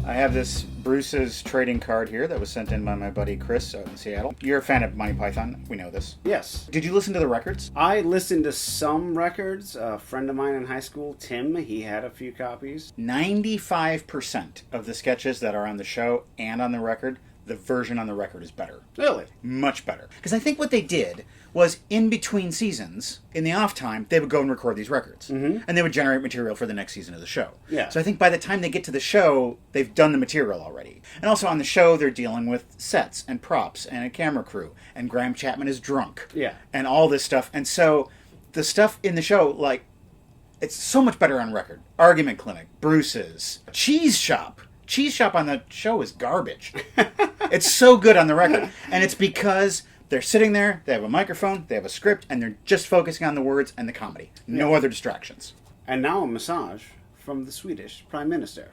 I have this Bruce's trading card here that was sent in by my buddy Chris out in Seattle. You're a fan of Monty Python. We know this. Yes. Did you listen to the records? I listened to some records. A friend of mine in high school, Tim, he had a few copies. 95% of the sketches that are on the show and on the record, the version on the record is better. Really? Much better. Because I think what they did was in between seasons, in the off time, they would go and record these records. Mm-hmm. And they would generate material for the next season of the show. Yeah. So I think by the time they get to the show, they've done the material already. And also on the show, they're dealing with sets and props and a camera crew. And Graham Chapman is drunk. Yeah. And all this stuff. And so the stuff in the show, like, it's so much better on record. Argument Clinic, Bruce's, Cheese Shop. Cheese Shop on the show is garbage. It's so good on the record. And it's because they're sitting there, they have a microphone, they have a script, and they're just focusing on the words and the comedy. No other distractions. And now a massage from the Swedish Prime Minister.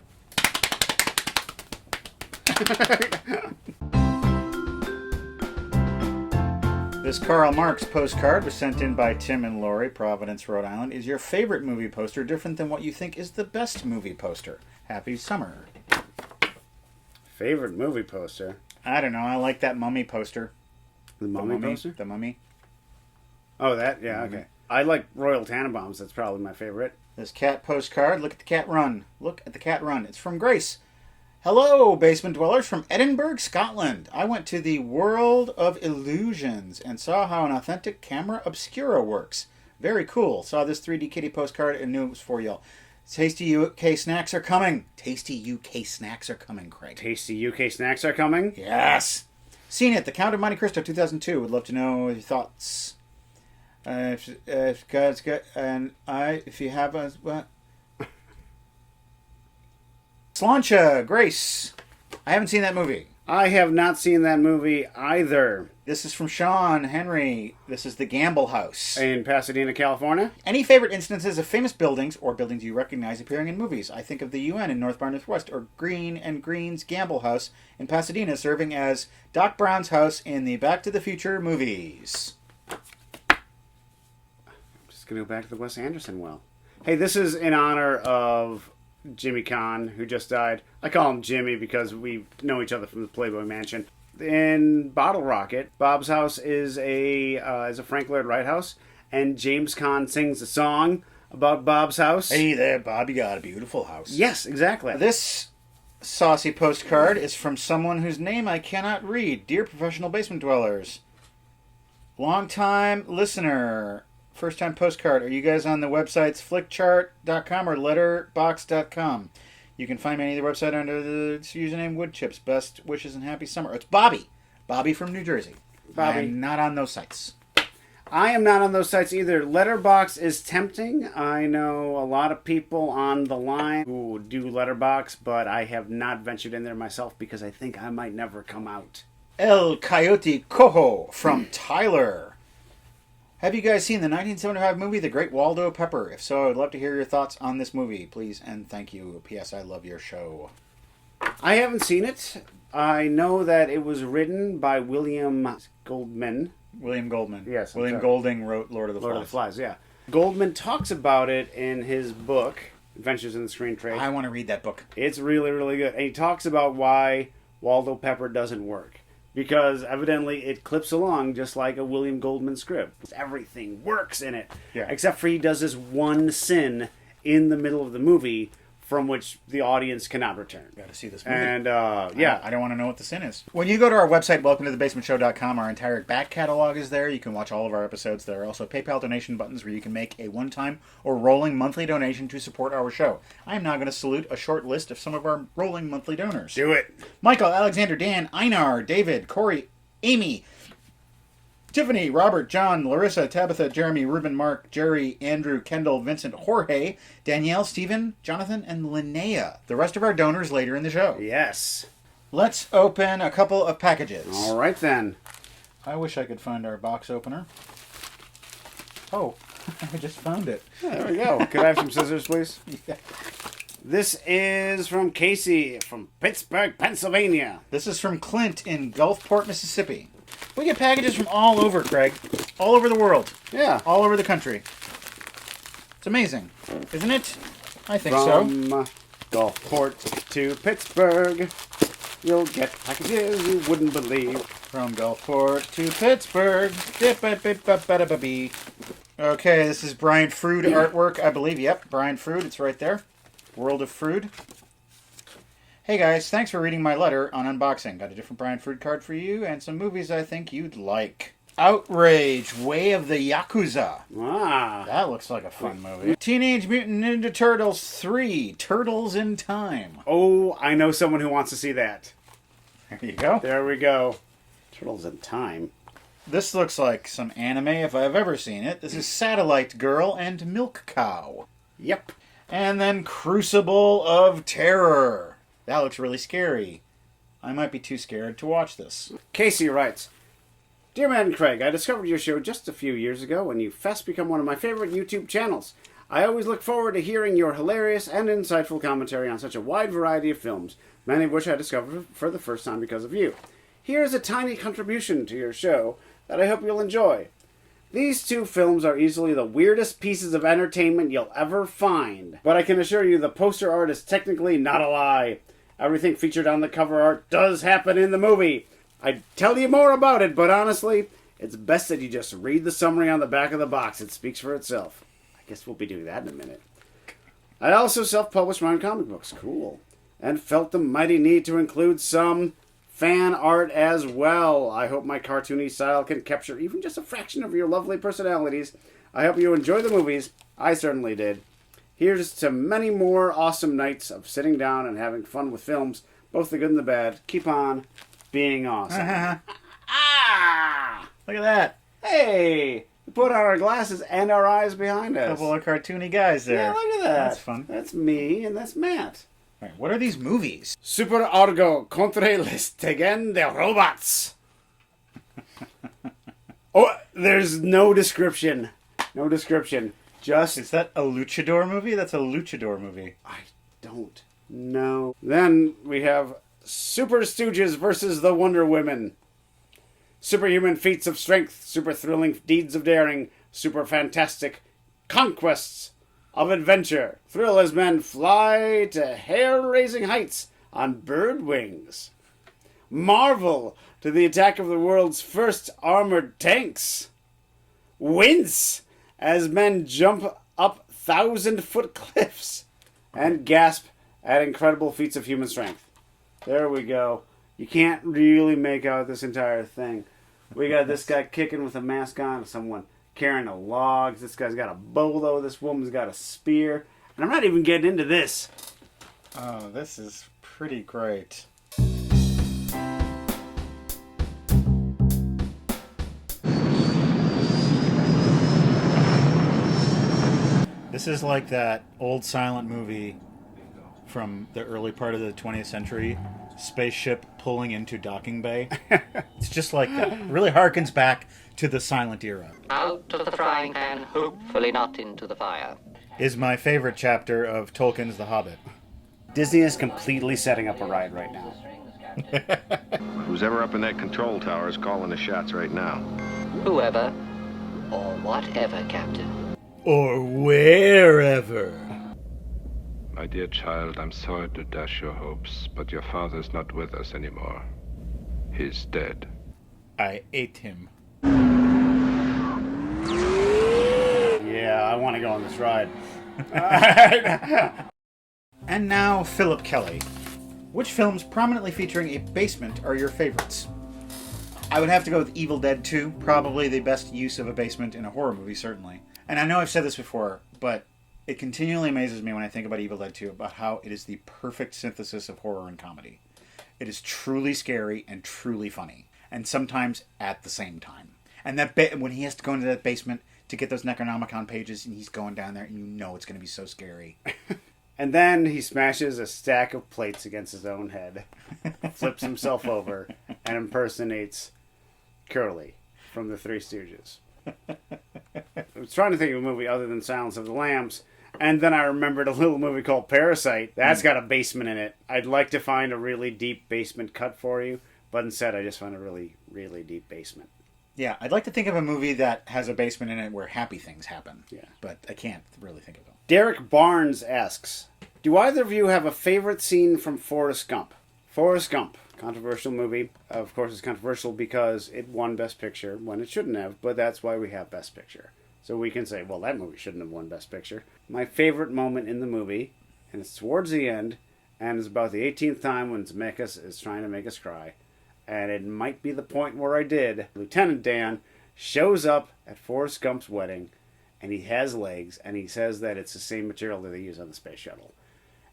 This Karl Marx postcard was sent in by Tim and Lori, Providence, Rhode Island. Is your favorite movie poster different than what you think is the best movie poster? Happy summer. Favorite movie poster? I don't know, I like that Mummy poster. The Mummy poster? The Mummy. Oh, that? Yeah, okay. I like Royal Tannenbaums. That's probably my favorite. This cat postcard. Look at the cat run. Look at the cat run. It's from Grace. Hello, basement dwellers from Edinburgh, Scotland. I went to the World of Illusions and saw how an authentic camera obscura works. Very cool. Saw this 3D kitty postcard and knew it was for y'all. Tasty UK snacks are coming. Tasty UK snacks are coming, Craig. Tasty UK snacks are coming? Yes. Seen it. The Count of Monte Cristo 2002. Would love to know your thoughts. If God's got, and if you have a, what? Slancha, Grace. I haven't seen that movie. I have not seen that movie either. This is from Sean Henry. This is the Gamble House. In Pasadena, California? Any favorite instances of famous buildings or buildings you recognize appearing in movies? I think of the UN in North by Northwest or Green and Green's Gamble House in Pasadena serving as Doc Brown's house in the Back to the Future movies. I'm just going to go back to the Wes Anderson well. Hey, this is in honor of Jimmy Kahn, who just died. I call him Jimmy because we know each other from the Playboy Mansion. In Bottle Rocket, Bob's house is a Frank Lloyd Wright house, and James Caan sings a song about Bob's house. Hey there, Bob, you got a beautiful house. Yes, exactly. This saucy postcard is from someone whose name I cannot read. Dear professional basement dwellers, long-time listener, first-time postcard. Are you guys on the websites flickchart.com or letterbox.com? You can find me on either website under the username Woodchips. Best wishes and happy summer. It's Bobby. Bobby from New Jersey. Bobby. I'm not on those sites. I am not on those sites either. Letterbox is tempting. I know a lot of people on the line who do Letterbox, but I have not ventured in there myself because I think I might never come out. El Coyote Cojo from Tyler. Have you guys seen the 1975 movie The Great Waldo Pepper? If so, I would love to hear your thoughts on this movie. Please and thank you. P.S. I love your show. I haven't seen it. I know that it was written by William Goldman. William Goldman. Yes. William Golding wrote Lord of the Flies. Lord of the Flies, yeah. Goldman talks about it in his book, Adventures in the Screen Trade. I want to read that book. It's really, really good. And he talks about why Waldo Pepper doesn't work. Because evidently it clips along just like a William Goldman script. Everything works in it. Yeah. Except for he does this one sin in the middle of the movie from which the audience cannot return. Got to see this movie. And, yeah. I don't want to know what the sin is. When you go to our website, welcometothebasementshow.com, our entire back catalog is there. You can watch all of our episodes. There are also PayPal donation buttons where you can make a one-time or rolling monthly donation to support our show. I am now going to salute a short list of some of our rolling monthly donors. Do it. Michael, Alexander, Dan, Einar, David, Corey, Amy, Tiffany, Robert, John, Larissa, Tabitha, Jeremy, Ruben, Mark, Jerry, Andrew, Kendall, Vincent, Jorge, Danielle, Stephen, Jonathan, and Linnea. The rest of our donors later in the show. Yes. Let's open a couple of packages. All right, then. I wish I could find our box opener. Oh, I just found it. Yeah, there we go. Could I have some scissors, please? Yeah. This is from Casey from Pittsburgh, Pennsylvania. This is from Clint in Gulfport, Mississippi. We get packages from all over, Greg. All over the world. Yeah. All over the country. It's amazing, isn't it? I think From so. Gulfport to Pittsburgh. You'll get packages you wouldn't believe. From Gulfport to Pittsburgh. Okay, this is Brian Frood artwork, I believe. Yep, Brian Frood. It's right there. World of Frood. Hey guys, thanks for reading my letter on unboxing. Got a different Brian Frood card for you and some movies I think you'd like. Outrage, Way of the Yakuza. Ah. That looks like a fun movie. Teenage Mutant Ninja Turtles 3, Turtles in Time. Oh, I know someone who wants to see that. There you go. There we go. Turtles in Time. This looks like some anime if I've ever seen it. This is Satellite Girl and Milk Cow. Yep. And then Crucible of Terror. That looks really scary. I might be too scared to watch this. Casey writes, Dear Matt and Craig, I discovered your show just a few years ago and you've fast become one of my favorite YouTube channels. I always look forward to hearing your hilarious and insightful commentary on such a wide variety of films, many of which I discovered for the first time because of you. Here is a tiny contribution to your show that I hope you'll enjoy. These two films are easily the weirdest pieces of entertainment you'll ever find, but I can assure you the poster art is technically not a lie. Everything featured on the cover art does happen in the movie. I'd tell you more about it, but honestly, it's best that you just read the summary on the back of the box. It speaks for itself. I guess we'll be doing that in a minute. I also self-published my own comic books. Cool. And felt the mighty need to include some fan art as well. I hope my cartoony style can capture even just a fraction of your lovely personalities. I hope you enjoy the movies. I certainly did. Here's to many more awesome nights of sitting down and having fun with films, both the good and the bad. Keep on being awesome. Ah! Look at that. Hey! We put on our glasses and our eyes behind us. A couple of cartoony guys there. Yeah, look at that. That's fun. That's me and that's Matt. All right, what are these movies? Super Argo contra les Tegen de Robots. Oh, there's no description. No description. Just... Is that a luchador movie? That's a luchador movie. I don't know. Then we have Super Stooges versus the Wonder Women. Superhuman feats of strength, super thrilling deeds of daring, super fantastic conquests of adventure. Thrill as men fly to hair-raising heights on bird wings. Marvel to the attack of the world's first armored tanks. Wince as men jump up 1,000-foot cliffs. And gasp at incredible feats of human strength. There we go. You can't really make out this entire thing. We got this guy kicking with a mask on, someone carrying a log. This guy's got a bolo. This woman's got a spear. And I'm not even getting into this. Oh, this is pretty great. This is like that old silent movie from the early part of the 20th century, spaceship pulling into docking bay. It's just like that. It really harkens back to the silent era. Out of the frying pan, hopefully not into the fire. Is my favorite chapter of Tolkien's The Hobbit. Disney is completely setting up a ride right now. Who's ever up in that control tower is calling the shots right now. Whoever or whatever, Captain. Or wherever. My dear child, I'm sorry to dash your hopes, but your father's not with us anymore. He's dead. I ate him. Yeah, I want to go on this ride. And now, Philip Kelly. Which films prominently featuring a basement are your favorites? I would have to go with Evil Dead 2. Probably the best use of a basement in a horror movie, certainly. And I know I've said this before, but it continually amazes me when I think about Evil Dead 2 about how it is the perfect synthesis of horror and comedy. It is truly scary and truly funny, and sometimes at the same time. And that when he has to go into that basement to get those Necronomicon pages, and he's going down there, and you know it's going to be so scary. And then he smashes a stack of plates against his own head, flips himself over, and impersonates Curly from the Three Stooges. I was trying to think of a movie other than Silence of the Lambs, and then I remembered a little movie called Parasite. That's got a basement in it. I'd like to find a really deep basement cut for you, but instead I just found a really, really deep basement. Yeah, I'd like to think of a movie that has a basement in it where happy things happen. Yeah. But I can't really think of them. Derek Barnes asks, Do either of you have a favorite scene from Forrest Gump? Forrest Gump, controversial movie. Of course, it's controversial because it won Best Picture when it shouldn't have, but that's why we have Best Picture. So we can say, well, that movie shouldn't have won Best Picture. My favorite moment in the movie, and it's towards the end, and it's about the 18th time when Zemeckis is trying to make us cry. And it might be the point where I did. Lieutenant Dan shows up at Forrest Gump's wedding, and he has legs, and he says that it's the same material that they use on the space shuttle.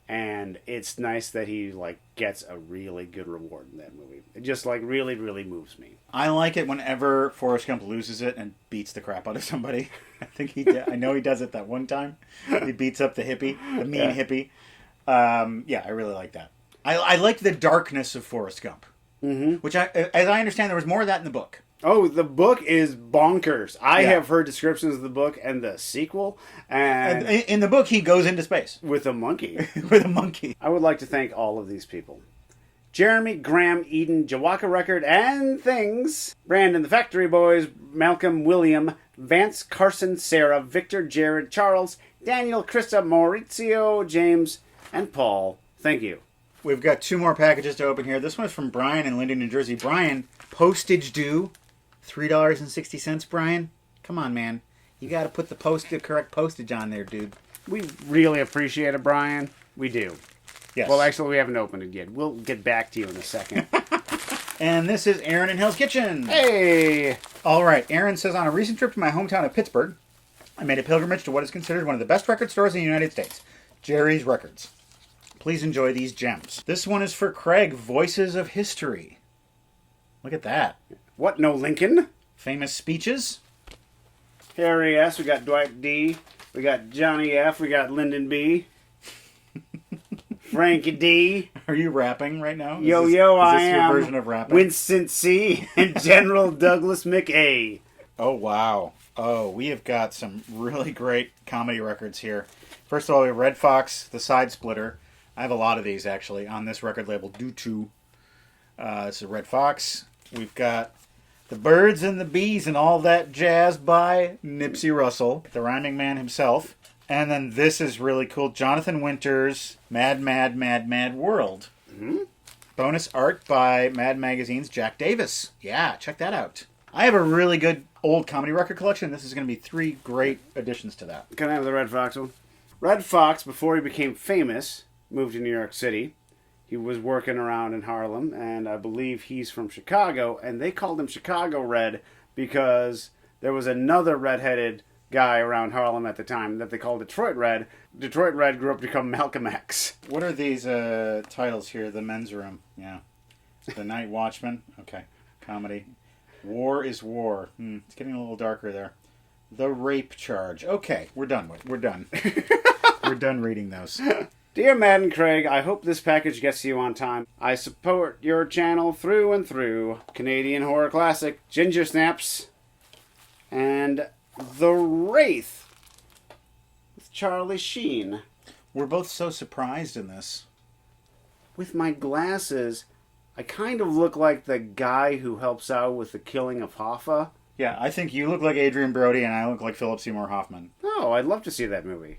And it's nice that he gets a really good reward in that movie. It just really, really moves me. I like it whenever Forrest Gump loses it and beats the crap out of somebody. I think I know he does it that one time. He beats up the hippie, the mean hippie. Yeah, I really like that. I like the darkness of Forrest Gump, which as I understand, there was more of that in the book. Oh, the book is bonkers. I have heard descriptions of the book and the sequel. And in the book, he goes into space. With a monkey. With a monkey. I would like to thank all of these people. Jeremy, Graham, Eden, Jawaka Record, and Things. Brandon, the Factory Boys, Malcolm, William, Vance, Carson, Sarah, Victor, Jared, Charles, Daniel, Krista, Maurizio, James, and Paul. Thank you. We've got 2 more packages to open here. This one's from Brian in Linden, New Jersey. Brian, postage due. $3.60, Brian. Come on, man. You got to put the correct postage on there, dude. We really appreciate it, Brian. We do. Yes. Well, actually, we haven't opened it yet. We'll get back to you in a second. And this is Aaron in Hell's Kitchen. Hey! All right. Aaron says, on a recent trip to my hometown of Pittsburgh, I made a pilgrimage to what is considered one of the best record stores in the United States, Jerry's Records. Please enjoy these gems. This one is for Craig, Voices of History. Look at that. What, no Lincoln? Famous speeches. Harry S. We got Dwight D. We got Johnny F. We got Lyndon B. Frankie D. Are you rapping right now? I am. Your version of rapping? Winston C. and General Douglas McA. Oh, wow. Oh, we have got some really great comedy records here. First of all, we have Red Fox, the Side Splitter. I have a lot of these, actually, on this record label, Due To. This is Red Fox. We've got The Birds and the Bees and All That Jazz by Nipsey Russell, the rhyming man himself. And then this is really cool. Jonathan Winters' Mad, Mad, Mad, Mad World. Mm-hmm. Bonus art by Mad Magazine's Jack Davis. Yeah, check that out. I have a really good old comedy record collection. This is going to be 3 great additions to that. Can I have the Red Fox one? Red Fox, before he became famous, moved to New York City. He was working around in Harlem, and I believe he's from Chicago, and they called him Chicago Red because there was another redheaded guy around Harlem at the time that they called Detroit Red. Detroit Red grew up to become Malcolm X. What are these titles here? The Men's Room. Yeah. The Night Watchman. Okay. Comedy. War is War. It's getting a little darker there. The Rape Charge. Okay. We're done. We're done. We're done reading those. Dear Matt and Craig, I hope this package gets to you on time. I support your channel through and through. Canadian Horror Classic, Ginger Snaps, and The Wraith with Charlie Sheen. We're both so surprised in this. With my glasses, I kind of look like the guy who helps out with the killing of Hoffa. Yeah, I think you look like Adrian Brody and I look like Philip Seymour Hoffman. Oh, I'd love to see that movie.